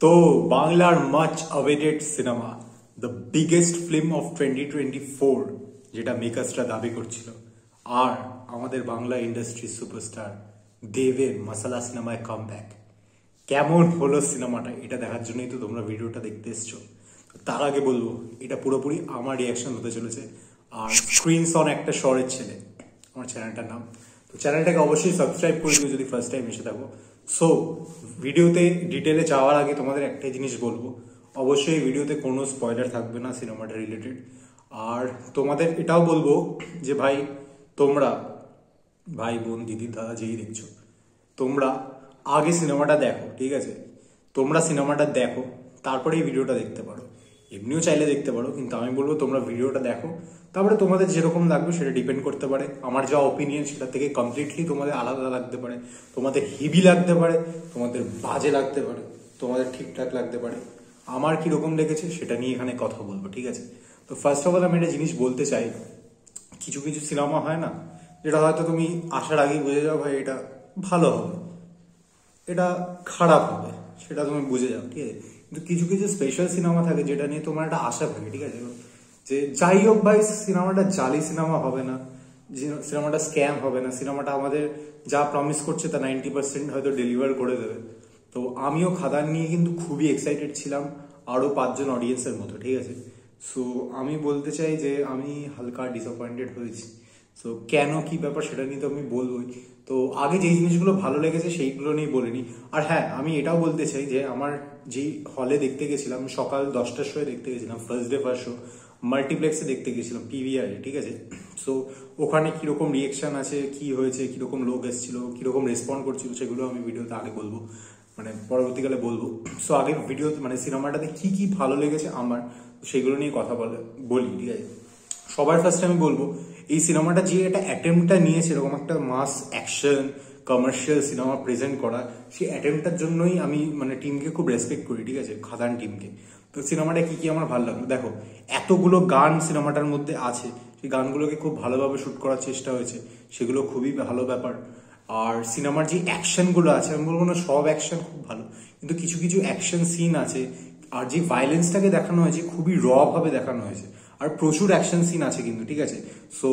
তো বাংলার much awaited cinema the biggest film of 2024 যেটা মেকার্সরা দাবি করছিল, আর আমাদের বাংলা ইন্ডাস্ট্রির সুপারস্টার দেবের মাসালা সিনেমায় কামব্যাক। কেমন হলো সিনেমাটা, এটা দেখার জন্যই তো তোমরা ভিডিওটা দেখতে এসছো। তার আগে বলবো, এটা পুরোপুরি আমার রিয়াকশন হতে চলেছে। আর স্ক্রিনস অন একটা শহরের ছেলে আমার চ্যানেলটার নাম, তো চ্যানেলটাকে অবশ্যই সাবস্ক্রাইব করে দিও যদি ফার্স্ট টাইম এসে থাকো। সো ভিডিওতে ডিটেলে যাওয়ার আগে তোমাদের একটাই জিনিস বলবো, অবশ্যই ভিডিওতে কোনো স্পয়লার থাকবে না সিনেমাটা রিলেটেড। আর তোমাদের এটাও বলবো যে ভাই, তোমরা ভাই বোন দিদি দাদা যেই দেখছো, তোমরা আগে সিনেমাটা দেখো, ঠিক আছে? তোমরা সিনেমাটা দেখো, তারপরে এই ভিডিওটা দেখতে পারো। এমনিও চাইলে দেখতে পারো, কিন্তু আমি বলবো তোমরা ভিডিওটা দেখো, তারপরে তোমাদের যেরকম লাগবে সেটা ডিপেন্ড করতে পারে। আমার যা ওপিনিয়ন সেটা থেকে কমপ্লিটলি তোমাদের আলাদা লাগতে পারে, তোমাদের হেভি লাগতে পারে, তোমাদের বাজে লাগতে পারে, তোমাদের ঠিকঠাক লাগতে পারে। আমার কিরকম লেগেছে সেটা নিয়ে এখানে কথা বলবো, ঠিক আছে? তো ফার্স্ট অফ অল আমি একটা জিনিস বলতে চাই, কিছু কিছু সিনেমা হয় না যেটা হয়তো তুমি আসার আগেই বুঝে যাও ভাই এটা ভালো হবে, এটা খারাপ হবে, সেটা তুমি বুঝে যাও, ঠিক আছে? কিন্তু কিছু কিছু স্পেশাল সিনেমা থাকে যেটা নিয়ে তোমার একটা আশা থাকে, ঠিক আছে? যে যাই হোক ভাই, সিনেমাটা জালি সিনেমা হবে না, সিনেমাটা স্ক্যাম হবে না, সিনেমাটা আমাদের যা প্রমিস করছে তা 90% হয়তো ডেলিভার করে দেবে। তো আমিও খাদান নিয়ে কিন্তু খুবই এক্সাইটেড ছিলাম, আরও 5জন অডিয়েন্সের মতো, ঠিক আছে? সো আমি বলতে চাই যে আমি হালকা ডিসঅ্যাপয়েন্টেড হয়েছি। সো কেন, কি ব্যাপার সেটা নিয়ে তো আমি বলবোই। তো আগে যেই জিনিসগুলো ভালো লেগেছে সেইগুলো নিয়ে বলিনি। আর হ্যাঁ, আমি এটাও বলতে চাই যে আমার যেই হলে দেখতে গেছিলাম, সকাল 10টার সময় দেখতে গেছিলাম, ফার্স্ট ডে ফার্স্ট শো মাল্টিপ্লেক্সে দেখতে গেছিলাম, পিভিআরে, ঠিক আছে? সো ওখানে কিরকম রিয়েকশন আছে, কি হয়েছে, কিরকম লোক এসেছিল, কিরকম রেসপন্ড করছিল, সেগুলো আমি ভিডিওতে আগে বলবো, মানে পরবর্তীকালে বলবো। সো আগে ভিডিও মানে সিনেমাটাতে কি কি ভালো লেগেছে আমার, সেগুলো নিয়ে কথা বলি, ঠিক আছে? সবার ফার্স্টে আমি বলবো, এই সিনেমাটা যে একটা অ্যাটেম্পটা নিয়েছে এরকম একটা মাস অ্যাকশন কমার্শিয়াল সিনেমা প্রেজেন্ট করা, সেই অ্যাটেম্পটার জন্যই আমি মানে টিমকে খুব রেসপেক্ট করি, ঠিক আছে? খাদান টিমকে। তো সিনেমাটা কি কি আমার ভালো লাগলো, দেখো এতগুলো গান সিনেমাটার মধ্যে আছে, সেই গানগুলোকে খুব ভালোভাবে শুট করার চেষ্টা হয়েছে, সেগুলো খুবই ভালো ব্যাপার। আর সিনেমার যে অ্যাকশনগুলো আছে, আমি বলবো না সব অ্যাকশন খুব ভালো, কিন্তু কিছু কিছু অ্যাকশন সিন আছে, আর যে ভায়োলেন্সটাকে দেখানো হয়েছে খুবই র ভাবে দেখানো হয়েছে, আর প্রচুর অ্যাকশন সিন আছে কিন্তু, ঠিক আছে? সো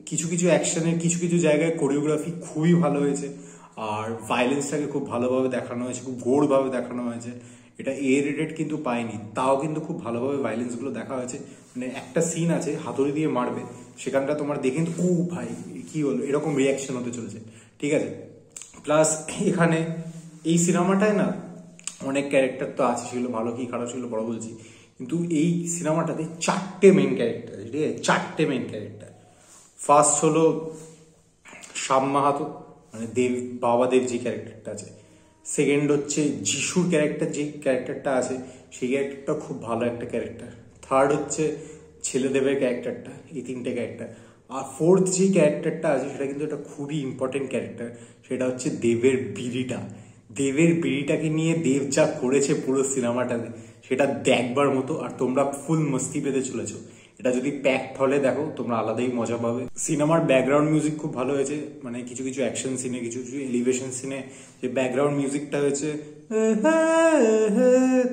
কিছু কিছু অ্যাকশনের কিছু কিছু জায়গায় কোরিওগ্রাফি খুবই ভালো হয়েছে, আর ভায়োলেন্সটাকে খুব ভালোভাবে দেখানো হয়েছে, খুব গোড়ভাবে দেখানো হয়েছে। এটা এ রেটেড কিন্তু পায়নি, তাও কিন্তু খুব ভালোভাবে ভায়োলেন্সগুলো দেখা হয়েছে। মানে একটা সিন আছে হাতুড়ি দিয়ে মারবে, সেখানটা তোমার দেখে কিন্তু ও ভাই কি হলো, এরকম রিয়াকশন হতে চলেছে, ঠিক আছে? প্লাস এখানে এই সিনেমাটায় না অনেক ক্যারেক্টার তো আছে, সেগুলো ভালো কি খারাপ সেগুলো বড় বলছি, কিন্তু এই সিনেমাটাতে 4টে মেন ক্যারেক্টার আছে, ঠিক আছে? 4টে মেন ক্যারেক্টার। ফার্স্ট হলো শ্যাম মাহাতো, মানে দেব, বাবা দেব যে ক্যারেক্টারটা আছে। সেকেন্ড হচ্ছে যিশুর ক্যারেক্টার, যে ক্যারেক্টারটা আছে সেই ক্যারেক্টারটা খুব ভালো একটা ক্যারেক্টার। থার্ড হচ্ছে ছেলেদেবের ক্যারেক্টারটা। এই 3টে ক্যারেক্টার। আর ফোর্থ যে ক্যারেক্টারটা আছে সেটা কিন্তু একটা খুবই ইম্পর্টেন্ট ক্যারেক্টার, সেটা হচ্ছে দেবের বিড়িটা। দেবের বিড়িটাকে নিয়ে দেব যা করেছে পুরো সিনেমাটাতে, সেটা দেখবার মতো। আর তোমরা ফুল মস্তি পেতে চলেছো, এটা যদি প্যাকড হলে দেখো তোমরা আলাদাই মজা পাবে। সিনেমার ব্যাকগ্রাউন্ড মিউজিক খুব ভালো হয়েছে, মানে কিছু কিছু অ্যাকশন সিনে, কিছু কিছু এলিভেশন সিনে যে ব্যাকগ্রাউন্ড মিউজিকটা হয়েছে,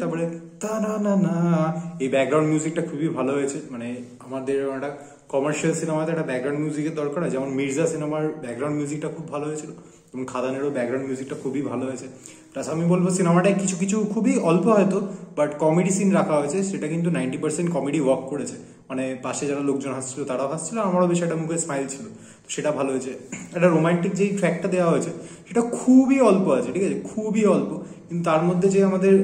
তারপরে তা না না না, এই ব্যাকগ্রাউন্ড মিউজিকটা খুবই ভালো হয়েছে। মানে আমাদের একটা কমার্শিয়াল সিনেমাতে একটা ব্যাকগ্রাউন্ড মিউজিকের দরকার হয়, যেমন মির্জা সিনেমার ব্যাকগ্রাউন্ড মিউজিকটা খুব ভালো হয়েছিল, এবং খাদানেরও ব্যাকগ্রাউন্ড মিউজিকটা খুবই ভালো হয়েছে। প্লাস আমি বলবো সিনেমাটায় কিছু কিছু খুবই অল্প হয়তো, বাট কমেডি সিন রাখা হয়েছে, সেটা কিন্তু 90% কমেডি ওয়ার্ক করেছে। মানে পাশে যারা লোকজন হাসছিল তারাও হাসছিল, আমারও বেশ একটা মুখে স্মাইল ছিল, তো সেটা ভালো হয়েছে। একটা রোমান্টিক যেই ট্র্যাকটা দেওয়া হয়েছে সেটা খুবই অল্প আছে, ঠিক আছে? খুবই অল্প, কিন্তু তার মধ্যে যে আমাদের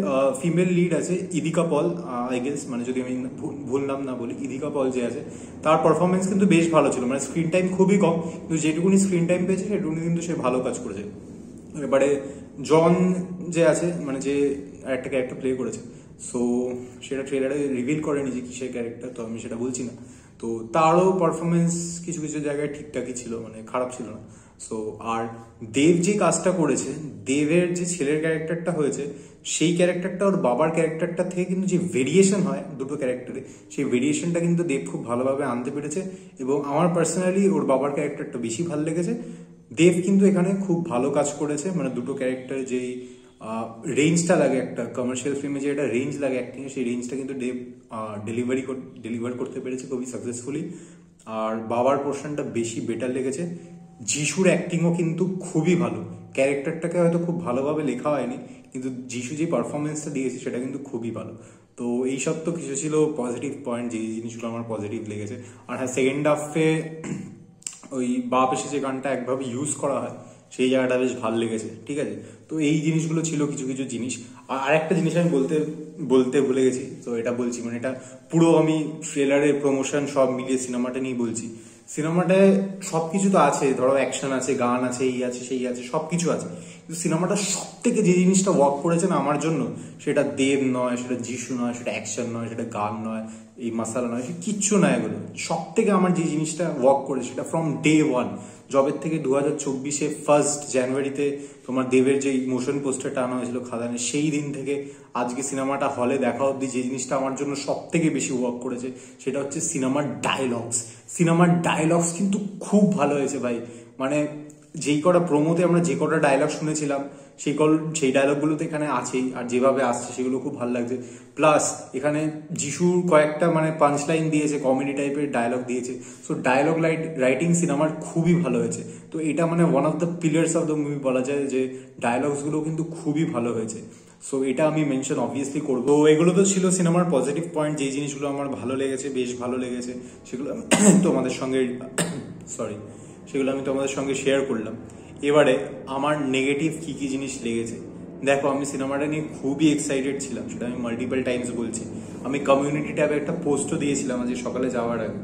ফিমেল লিড আছে ইদিকা পল, আই গেস, মানে যদি আমি ভুল নাম না বলি, ইদিকা পল যে আছে, তার পারফরমেন্স কিন্তু বেশ ভালো ছিল। মানে স্ক্রিন টাইম খুবই কম, কিন্তু যেটুকুনি স্ক্রিন টাইম পেয়েছে সেটুকুনি কিন্তু সে ভালো কাজ করেছে। এবারে জন যে আছে, মানে যে একটা ক্যারেক্টার প্লে করেছে, সো সেটা ট্রেলারে রিভিল করেনি যে কিসের ক্যারেক্টার, তো আমি সেটা বলছি না। তো তারও পারফরমেন্স কিছু কিছু জায়গায় ঠিকঠাকই ছিল, মানে খারাপ ছিল না। সো আর দেব যে কাজটা করেছে, দেবের যে ছেলের ক্যারেক্টারটা হয়েছে, সেই ক্যারেক্টারটা ওর বাবার ক্যারেক্টারটা থেকে কিন্তু যে ভেরিয়েশন হয় দুটো ক্যারেক্টারে, সেই ভেরিয়েশনটা কিন্তু দেব খুব ভালোভাবে আনতে পেরেছে। এবং আমার পার্সোনালি ওর বাবার ক্যারেক্টারটা বেশি ভালো লেগেছে। দেব কিন্তু এখানে খুব ভালো কাজ করেছে, মানে দুটো ক্যারেক্টার যেই রেঞ্জটা লাগে, একটা কমার্শিয়াল ফিল্মে যে একটা রেঞ্জ লাগে অ্যাক্টিংয়ে, সেই রেঞ্জটা কিন্তু দেব ডেলিভার করতে পেরেছে খুবই সাকসেসফুলি। আর বাবার পোর্শনটা বেশি বেটার লেগেছে। যিশুর অ্যাক্টিংও কিন্তু খুবই ভালো, ক্যারেক্টারটাকে হয়তো খুব ভালোভাবে লেখা হয়নি, কিন্তু যিশু যে পারফরমেন্সটা দিয়েছে সেটা কিন্তু খুবই ভালো। তো এইসব তো কিছু ছিল পজিটিভ পয়েন্ট, যে জিনিসগুলো আমার পজিটিভ লেগেছে। আর হ্যাঁ, সেকেন্ড হাফে ওই বাপ এসে যে গানটা একভাবে ইউজ করা হয়, সেই জায়গাটা বেশ ভালো লেগেছে, ঠিক আছে। তো এই জিনিসগুলো ছিল কিছু কিছু জিনিস। আর আরেকটা জিনিস আমি বলতে বলতে ভুলে গেছি, তো এটা বলছি, মানে এটা পুরো আমি ট্রেলারের প্রমোশন সব মিলিয়ে সিনেমাটা নিয়ে বলছি। সিনেমাটায় সবকিছু তো আছে, ধরো অ্যাকশন আছে, গান আছে, এই আছে সেই আছে, সবকিছু আছে, কিন্তু সিনেমাটা সব থেকে যে জিনিসটা ওয়ার্ক করেছে না আমার জন্য, সেটা দেব নয়, সেটা যিশু নয়, সেটা অ্যাকশন নয়, সেটা গান নয়, এই মশালা নয়, সে কিচ্ছু নয়। এগুলো সব থেকে আমার যে জিনিসটা ওয়ার্ক করেছে সেটা ফ্রম ডে ওয়ান, জবের থেকে 2024 1 জানুয়ারিতে তোমার দেবের যে মোশন পোস্টারটা আনা হয়েছিল খাদানে, সেই দিন থেকে আজকে সিনেমাটা হলে দেখা অব্দি যে জিনিসটা আমার জন্য সব থেকে বেশি ওয়ার্ক করেছে সেটা হচ্ছে সিনেমার ডায়লগস। সিনেমার ডায়লগস কিন্তু খুব ভালো হয়েছে ভাই। মানে যেই কটা প্রোমোতে আমরা যে কটা ডায়লগ শুনেছিলাম, সেই ডায়লগগুলো তো এখানে আছেই, আর যেভাবে আসছে সেগুলো খুব ভালো লাগছে। প্লাস এখানে যিশুর কয়েকটা মানে পাঞ্চ লাইন দিয়েছে, কমেডি টাইপের ডায়লগ দিয়েছে। সো ডায়লগ রাইটিং সিনেমার খুবই ভালো হয়েছে। তো এটা মানে one of the pillars of the movie বলা যায়, যে ডায়লগসগুলো কিন্তু খুবই ভালো হয়েছে। সো এটা আমি মেনশন অবভিয়াসলি করবো। এগুলো তো ছিল সিনেমার পজিটিভ পয়েন্ট, যেই জিনিসগুলো আমার ভালো লেগেছে, বেশ ভালো লেগেছে, সেগুলো আমি তোমাদের সঙ্গে সেগুলো আমি তোমাদের সঙ্গে শেয়ার করলাম। এবারে আমার নেগেটিভ কি কি জিনিস লেগেছে। দেখো, আমি সিনেমাটা নিয়ে খুবই এক্সাইটেড ছিলাম, সেটা আমি মাল্টিপল টাইমস বলছি। আমি কমিউনিটি ট্যাবে একটা পোস্টও দিয়েছিলাম আজকে সকালে যাওয়ার আগে,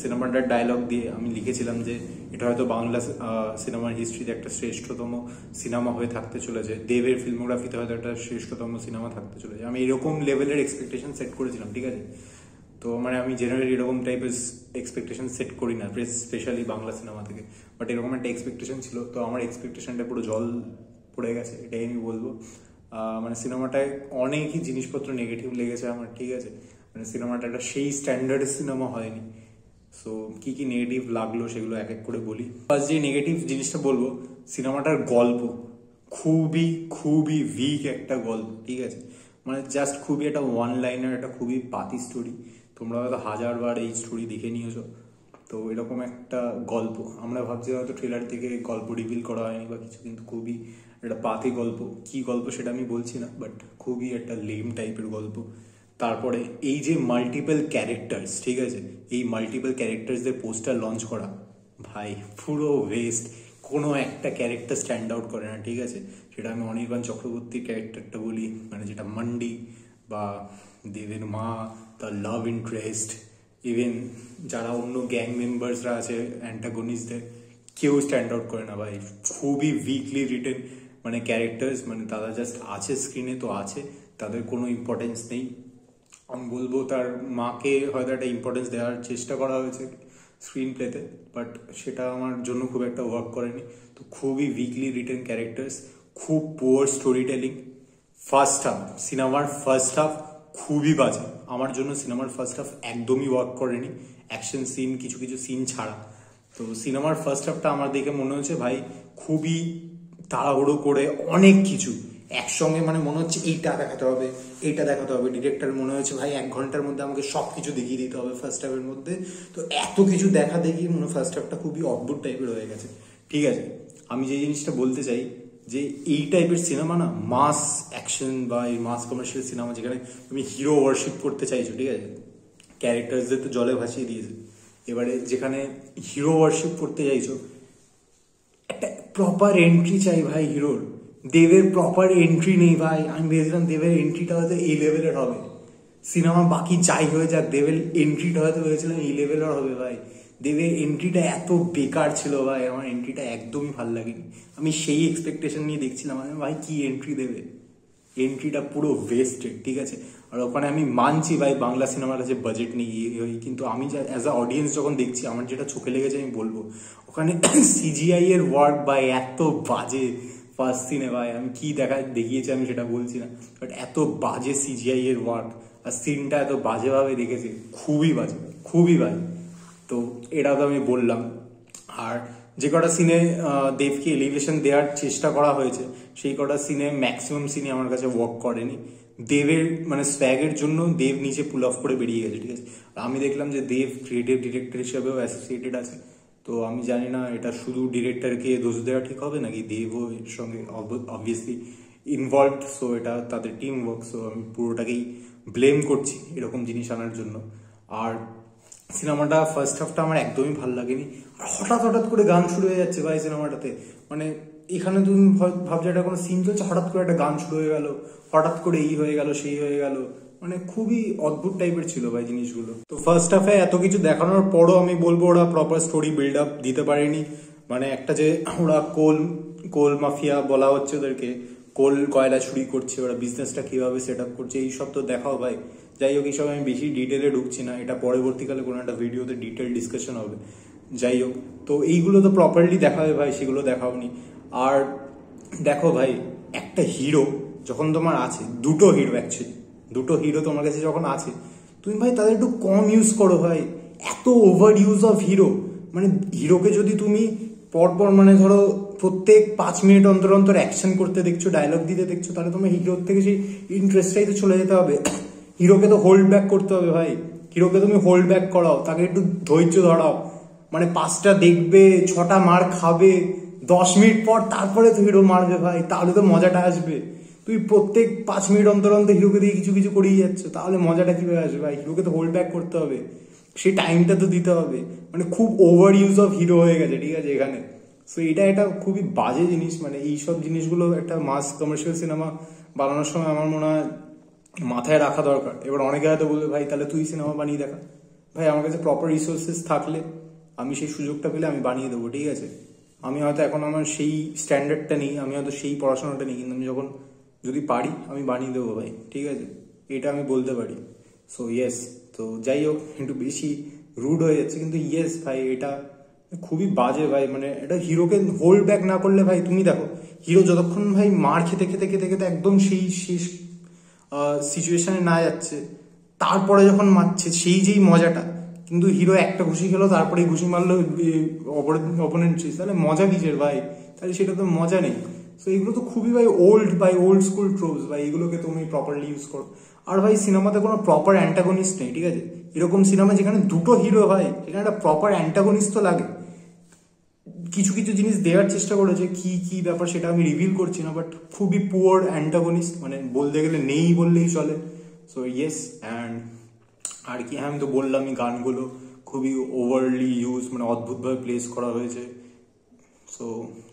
সিনেমাটার ডায়লগ দিয়ে আমি লিখেছিলাম যে এটা হয়তো বাংলা সিনেমার হিস্ট্রিতে একটা শ্রেষ্ঠতম সিনেমা হয়ে থাকতে চলেছে, দেবের ফিল্মোগ্রাফিতে হয়তো একটা শ্রেষ্ঠতম সিনেমা থাকতে চলেছে। আমি এরকম লেভেলের এক্সপেকটেশন সেট করেছিলাম, ঠিক আছে। তো মানে আমি জেনারেলি এরকম টাইপের এক্সপেকটেশন সেট করি না, স্পেশালি বাংলা সিনেমা থেকে, বাট এরকম একটা এক্সপেকটেশন ছিল। তো আমার এক্সপেকটেশনটা পুরো জল পড়ে গেছে, এটাই আমি বলবো। মানে সিনেমাটায় অনেকই জিনিসপত্র নেগেটিভ লেগেছে আমার, ঠিক আছে। মানে সিনেমাটা একটা সেই স্ট্যান্ডার্ডের সিনেমা হয়নি। সো কি কি নেগেটিভ লাগলো সেগুলো এক এক করে বলি। ফার্স্ট যে নেগেটিভ জিনিসটা বলবো, সিনেমাটার গল্প খুবই খুবই উইক একটা গল্প, ঠিক আছে। মানে জাস্ট খুবই একটা ওয়ান লাইনার, একটা খুবই পাতি স্টোরি। তোমরা হয়তো 1000বার এই স্টোরি দেখে নিয়েছো। তো এরকম একটা গল্প আমরা ভাবছি হয়তো ট্রেলার থেকে গল্প রিভিল করা হয়নি বা কিছু, কিন্তু খুবই একটা পাতি গল্প। কি গল্প সেটা আমি বলছি না, বাট খুবই একটা লেম টাইপের গল্প। তারপরে এই যে মাল্টিপল ক্যারেক্টার্স, ঠিক আছে, এই মাল্টিপল ক্যারেক্টার্সদের পোস্টার লঞ্চ করা, ভাই পুরো ওয়েস্ট। কোনো একটা ক্যারেক্টার স্ট্যান্ড আউট করে না, ঠিক আছে। সেটা আমি অনির্বাণ চক্রবর্তীর ক্যারেক্টারটা বলি, মানে যেটা মান্ডি, বা দেবের মা, তার লাভ ইন্টারেস্ট, ইভেন যারা অন্য গ্যাং মেম্বার্সরা আছে অ্যান্টাগনিস্টদের, কেউ স্ট্যান্ড আউট করে না ভাই। খুবই উইকলি রিটেন মানে ক্যারেক্টার্স, মানে তারা জাস্ট আছে স্ক্রিনে, তো আছে, তাদের কোনো ইম্পর্টেন্স নেই। আমি বলবো তার মাকে হয়তো একটা ইম্পর্টেন্স দেওয়ার চেষ্টা করা হয়েছে স্ক্রিন প্লেতে, বাট সেটা আমার জন্য খুব একটা ওয়ার্ক করেনি। তো খুবই উইকলি রিটেন ক্যারেক্টার্স, খুব poor story telling. First half, সিনেমার ফার্স্ট হাফ খুবই বাজে আমার জন্য। সিনেমার ফার্স্ট হাফ একদমই ওয়ার্ক করেনি, অ্যাকশন সিন, কিছু কিছু সিন ছাড়া। তো সিনেমার ফার্স্ট হাফটা আমার দেখে মনে হচ্ছে ভাই খুবই তাড়াহুড়ো করে অনেক কিছু একসঙ্গে, মানে মনে হচ্ছে এইটা দেখাতে হবে, এইটা দেখাতে হবে। ডিরেক্টর মনে হচ্ছে ভাই 1 ঘন্টার মধ্যে আমাকে সব কিছু দেখিয়ে দিতে হবে ফার্স্ট হাফের মধ্যে। তো এত কিছু দেখা দেখি মনে ফার্স্ট হাফটা খুবই অদ্ভুত টাইপের হয়ে গেছে, ঠিক আছে। আমি যে জিনিসটা বলতে চাই, যে এই টাইপের সিনেমা না, মাস অ্যাকশন বা এই মাস কমার্শিয়াল সিনেমা, যেখানে তুমি হিরো ওয়ার্শিপ করতে চাইছো, ঠিক আছে, ক্যারেক্টার্সদের তো জলে ভাসিয়ে দিয়েছে, এবারে যেখানে হিরো ওয়ার্শিপ করতে চাইছো, একটা প্রপার এন্ট্রি চাই ভাই হিরোর। দেবের প্রপার এন্ট্রি নেই ভাই। আমি ভেবেছিলাম দেবের এন্ট্রিটা হয়তো এই লেভেলের হবে, সিনেমা বাকি যাই হয়ে যাক, দেবের এন্ট্রিটা হয়তো ভেবেছিলাম এই লেভেলের হবে ভাই। দেবের এন্ট্রিটা এত বেকার ছিল ভাই, আমার এন্ট্রিটা একদমই ভালো লাগেনি। আমি সেই এক্সপেকটেশন নিয়ে দেখছিলাম, আমি ভাই কি এন্ট্রি দেবে, এন্ট্রিটা পুরো ওয়েস্টেড, ঠিক আছে। আর ওখানে আমি মানছি ভাই বাংলা সিনেমার কাছে বাজেট নেই, কিন্তু আমি অ্যাজ আ অডিয়েন্স যখন দেখছি, আমার যেটা চোখে লেগেছে আমি বলবো, ওখানে সিজিআই এর ওয়ার্ক ভাই এত বাজে। ফার্স্ট সিনে ভাই আমি কি দেখিয়েছে আমি সেটা বলছি না, বাট এত বাজে সিজিআই এর ওয়ার্ক, আর সিনটা এত বাজেভাবে রেখেছে, খুবই বাজে, খুবই বাজে। তো এটা তো আমি বললাম। আর যে কটা সিনে দেবকে এলিভেশন দেওয়ার চেষ্টা করা হয়েছে সেই কটা সিনে ম্যাক্সিমাম সিনে আমার কাছে ওয়ার্ক করেনি। দেবের মানে স্ট্যাগের জন্য দেব নিচে পুল অফ করে বেরিয়ে গেছে, ঠিক আছে। আমি দেখলাম যে দেব ক্রিয়েটিভ ডিরেক্টর হিসেবেও অ্যাসোসিয়েটেড আছে, তো আমি জানি না এটা শুধু ডিরেক্টরকে দোষ দেওয়া ঠিক হবে নাকি দেবও এর সঙ্গে অবভিয়াসলি ইনভলভড, সো এটা তাদের টিম ওয়ার্ক, সো আমি পুরোটাকেই ব্লেম করছি এরকম জিনিস আনার জন্য। আর সিনেমাটা ফার্স্ট হাফটা আমার একদমই ভালো লাগেনি, আর হঠাৎ হঠাৎ করে গান শুরু হয়ে যাচ্ছে ভাই সিনেমাটাতে। মানে এখানে তুমি ভাবছো এটা কোনো সিন চলছে, হঠাৎ করে একটা গান শুরু হয়ে গেল, হঠাৎ করে এই হয়ে গেল সেই হয়ে গেল, মানে খুবই অদ্ভুত টাইপের ছিল ভাই জিনিসগুলো। তো ফার্স্ট হাফে এত কিছু দেখানোর পরও আমি বলবো ওরা প্রপার স্টোরি বিল্ড আপ দিতে পারেনি। মানে একটা যে ওরা কোল মাফিয়া বলা হচ্ছে ওদেরকে, কয়লা চুরি করছে, ওরা বিজনেসটা কিভাবে সেট আপ করছে এইসব তো দেখাও ভাই। যাই হোক, এইসব আমি বেশি ডিটেলে ঢুকছি না, এটা পরবর্তীকালে কোনো একটা ভিডিওতে ডিটেল ডিসকাশন হবে। যাই হোক, তো এইগুলো তো প্রপারলি দেখাবে ভাই, সেগুলো দেখাওনি। আর দেখো ভাই, একটা হিরো যখন তোমার আছে, দুটো হিরো তোমার কাছে যখন আছে, তুমি ভাই তাদের একটু কম ইউজ করো ভাই। এত ওভার ইউজ অফ হিরো, মানে হিরোকে যদি তুমি পরপর মানে ধরো প্রত্যেক 5 মিনিট অন্তর অন্তর অ্যাকশন করতে দেখছো, ডায়লগ দিতে দেখছো, তাহলে তোমার হিরোর থেকে সেই ইন্টারেস্টটাই তো চলে যেতে হবে। হিরোকে তো হোল্ড ব্যাক করতে হবে ভাই, হিরোকে তুমি হোল্ড ব্যাক করাও, তাকে একটু ধৈর্য ধরাও। মানে 5টা দেখবে, 6টা মার খাবে, 10 মিনিট পর তারপরে তো হিরো মারবে ভাই, তাহলে তো মজাটা আসবে। তুই প্রত্যেক 5 মিনিট অন্তর অন্তর হিরোকে দিয়ে কিছু কিছু করেই যাচ্ছ, তাহলে মজাটা কিভাবে আসবে ভাই? হিরোকে তো হোল্ড ব্যাক করতে হবে, সেই টাইমটা তো দিতে হবে। মানে খুব ওভার ইউজ অফ হিরো হয়ে গেছে, ঠিক আছে এখানে। সো এটা খুবই বাজে জিনিস। মানে এইসব জিনিসগুলো একটা মাস কমার্শিয়াল সিনেমা বানানোর সময় আমার মনে হয় মাথায় রাখা দরকার। এবার অনেকে হয়তো বলবে ভাই তাহলে তুই সিনেমা বানিয়ে দেখা। ভাই আমার কাছে প্রপার রিসোর্সেস থাকলে, আমি সেই সুযোগটা পেলে আমি বানিয়ে দেবো, ঠিক আছে। আমি হয়তো এখন আমার সেই স্ট্যান্ডার্ডটা নেই, আমি হয়তো সেই পড়াশোনাটা নেই, কিন্তু আমি যখন যদি পারি আমি বানিয়ে দেবো ভাই, ঠিক আছে, এটা আমি বলতে পারি। সো ইয়েস, তো যাই হোক, একটু বেশি রুড হয়ে যাচ্ছে, কিন্তু ইয়েস ভাই এটা খুবই বাজে ভাই। মানে এটা হিরোকে হোল্ড ব্যাক না করলে ভাই, তুমি দেখো হিরো যতক্ষণ ভাই মার খেতে খেতে খেতে খেতে একদম সেই শেষ সিচুয়েশনে না যাচ্ছে, তারপরে যখন মারছে সেই যেই মজাটা, কিন্তু হিরো একটা ঘুষি খেলো তারপরে ঘুষি মারলো অপোনেন্ট, তাহলে মজা কিসের ভাই? তাহলে সেটা তো মজা নেই। সো এগুলো তো খুবই ভাই ওল্ড স্কুল ট্রোপস ভাই, এগুলোকে তুমি প্রপারলি ইউজ করো। আর ভাই সিনেমাতে কোনো প্রপার অ্যান্টাগনিস্ট নেই, ঠিক আছে। এরকম সিনেমা যেখানে দুটো হিরো হয়, সেখানে একটা প্রপার অ্যান্টাগনিস্ট তো লাগে। কিছু কিছু জিনিস দেওয়ার চেষ্টা করেছে, কি কি ব্যাপার সেটা আমি রিভিল করছি না, বাট খুবই পুয়ার অ্যান্টাগনিস্ট, মানে বলতে গেলে নেই বললেই চলে। সো ইয়েস, অ্যান্ড আর কি, হ্যাঁ আমি তো বললামই, গানগুলো খুবই ওভারলি ইউজ, মানে অদ্ভুতভাবে প্লেস করা হয়েছে। সো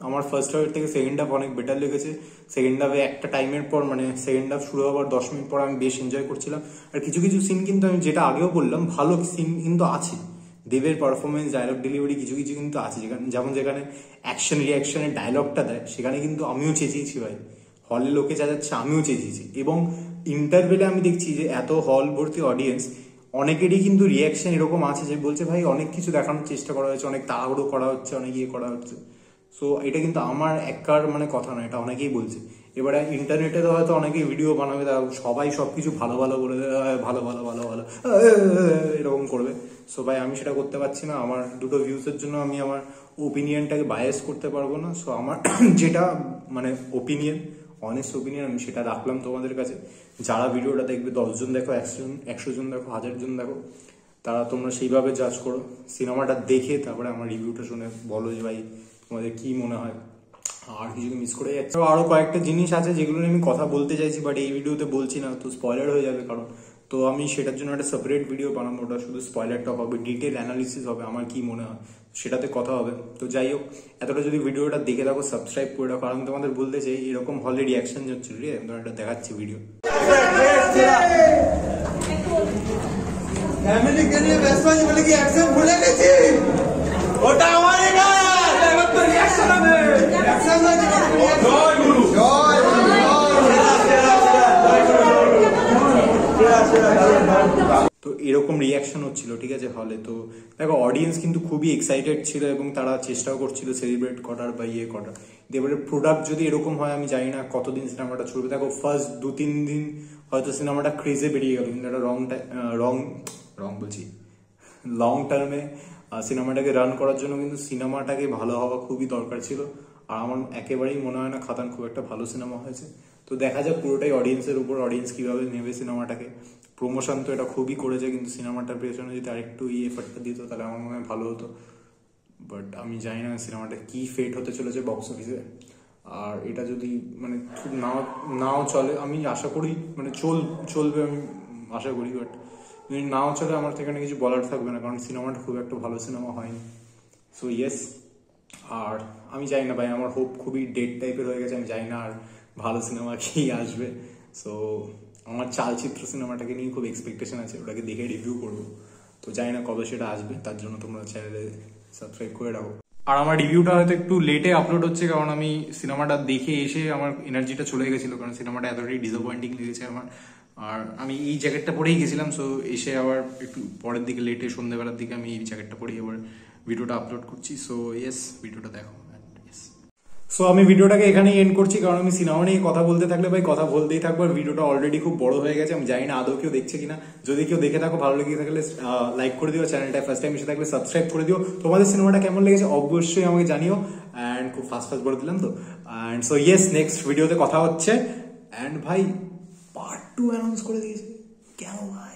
আমার ফার্স্ট হাফের থেকে সেকেন্ড হাফ অনেক বেটার লেগেছে। সেকেন্ড হাফে একটা টাইমের পর, মানে সেকেন্ড হাফ শুরু হওয়ার 10 মিনিট পর আমি বেশ এনজয় করছিলাম। আর কিছু কিছু সিন কিন্তু আমি যেটা আগেও বললাম, ভালো সিন কিন্তু আছে। দেবের পারফরমেন্স, ডায়লগ ডেলিভারি কিছু কিছু কিন্তু আছে, যেখানে অ্যাকশন রিয়াকশনের ডায়লগটা দেয়, সেখানে কিন্তু আমিও চেঁচিয়েছি ভাই। হলে লোকে যা যাচ্ছে আমিও চেঁচিয়েছি, এবং ইন্টারভেলে আমি দেখছি যে এত হল ভর্তি অডিয়েন্স, অনেকেরই কিন্তু রিয়াকশন এরকম আছে যে বলছে ভাই অনেক কিছু দেখানোর চেষ্টা করা হয়েছে, অনেক তাড়াহুড়ো করা হচ্ছে, অনেক ইয়ে করা হচ্ছে। সো এটা কিন্তু আমার একার মানে কথা নয়, এটা অনেকেই বলছে। এবারে ইন্টারনেটে তো হয়তো অনেকেই ভিডিও বানাবে, সবাই সবকিছু ভালো ভালো বলে ভালো ভালো ভালো ভালো এরকম করবে। সো ভাই আমি সেটা করতে পারছি না, আমার দুটো ভিউসের জন্য আমি আমার ওপিনিয়নটাকে বায়াস করতে পারবো না। সো আমার যেটা মানে ওপিনিয়ন, অনেস্ট ওপিনিয়ন, আমি সেটা রাখলাম তোমাদের কাছে। যারা ভিডিওটা দেখবে, 10 জন দেখো, 100 জন দেখো, 1000 জন দেখো, তারা তোমরা সেইভাবে জাজ করো। সিনেমাটা দেখে তারপরে আমার রিভিউটা শুনে বলো যে ভাই তোমাদের কি মনে হয়। আর কিছু মিস করে যাচ্ছে, আরো কয়েকটা জিনিস আছে যেগুলো আমি কথা বলতে চাইছি, বাট এই ভিডিওতে বলছি না, তো স্পয়লার হয়ে যাবে। কারণ তো আমি সেটার জন্য একটা সেপারেট ভিডিও বানাবো, ওটা শুধু স্পয়লারটা হবে, ডিটেল অ্যানালিসিস হবে, আমার কি মনে হয় সেটাতে কথা হবে। তো যাই হোক, এতটা যদি ভিডিওটা দেখে থাকো সাবস্ক্রাইব করে রাখো। আর আমি তোমাদের বলতে চাই, এরকম হলে রিয়াকশন হচ্ছিল রে, আমি তোমার দেখাচ্ছি ভিডিও। फैमिली के लिए वेस्टर्न बोले कि एक्शन भूले नहीं थी, ওটা আমারই গান, এবার তো রিঅ্যাকশন হবে, রিঅ্যাকশন হবে, জয় গুরু, জয় তো এরকম রিয়াকশন হচ্ছিল, ঠিক আছে হলে। তো দেখো অডিয়েন্স কিন্তু খুবই এক্সাইটেড ছিল, এবং তারা চেষ্টাও করছিল সেলিব্রেট করার বা ইয়ে করার। এবারে প্রোডাক্ট যদি এরকম হয়, আমি জানি না কতদিন সিনেমাটা চলবে। দেখো ফার্স্ট 2-3 দিন হয়তো সিনেমাটা ক্রেজে বেরিয়ে গেল, কিন্তু একটা লং টার্মে সিনেমাটাকে রান করার জন্য কিন্তু সিনেমাটাকে ভালো হওয়া খুবই দরকার ছিল। আর আমার একেবারেই মনে হয় না খাদান খুব একটা ভালো সিনেমা হয়েছে। তো দেখা যাক পুরোটাই অডিয়েন্সের উপর, অডিয়েন্স কিভাবে নেবে সিনেমাটাকে। প্রমোশন তো এটা খুবই করেছে, কিন্তু সিনেমাটার পেছনে যদি আরেকটু এফার্টটা দিত তাহলে আমার মনে হয় ভালো হতো। বাট আমি জানি না সিনেমাটা কি ফেট হতে চলেছে বক্স অফিসে। আর এটা যদি মানে খুব নাও চলে, আমি আশা করি মানে চলবে আমি আশা করি, বাট যদি নাও চলে আমার সেখানে কিছু বলার থাকবে না, কারণ সিনেমাটা খুব একটা ভালো সিনেমা হয়নি। সো ইয়েস, আর আমি জানি না ভাই, আমার হোপ খুবই ডেড টাইপের হয়ে গেছে। আমি জানি না আর ভালো সিনেমা কি আসবে। সো আমার চালচিত্র সিনেমাটাকে নিয়ে খুব এক্সপেকটেশন আছে, ওটাকে দেখে রিভিউ করবো। তো জানি না কবে সেটা আসবে, তার জন্য তোমরা চ্যানেলে সাবস্ক্রাইব করে রাখো। আর আমার রিভিউটা হয়তো একটু লেটে আপলোড হচ্ছে, কারণ আমি সিনেমাটা দেখে এসে আমার এনার্জিটা চলে গেছিলো, কারণ সিনেমাটা এতটাই ডিসঅ্যাপয়েন্টিং লেগেছে আমার। আর আমি এই জ্যাকেটটা পরেই গেছিলাম, সো এসে আবার একটু পরের দিকে লেটে সন্ধ্যেবেলার দিকে আমি এই জ্যাকেটটা পরেই আবার ভিডিওটা আপলোড করছি। সো ইয়েস, ভিডিওটা দেখো। সো আমি ভিডিওটাকে এখানেই এন্ড করছি, কারণ আমি সিনেমা নিয়ে কথা বলতে থাকলে ভাই কথা বলতেই থাকবো। আর ভিডিওটা অলরেডি খুব বড় হয়ে গেছে, আমি জানি না আদৌ কেউ দেখছে কিনা। যদি কেউ দেখে থাকো, ভালো লেগে থাকলে লাইক করে দিও, চ্যানেলটা ফার্স্ট টাইম এসে থাকলে সাবস্ক্রাইব করে দিও। তোমাদের সিনেমাটা কেমন লেগেছে অবশ্যই আমাকে জানিও। অ্যান্ড খুব ফাস্ট বলে দিলাম তো। অ্যান্ড সো ইয়েস, নেক্সট ভিডিওতে কথা হচ্ছে। অ্যান্ড ভাই পার্ট 2 অ্যানাউন্স করে দিয়েছে, কেন ভাই?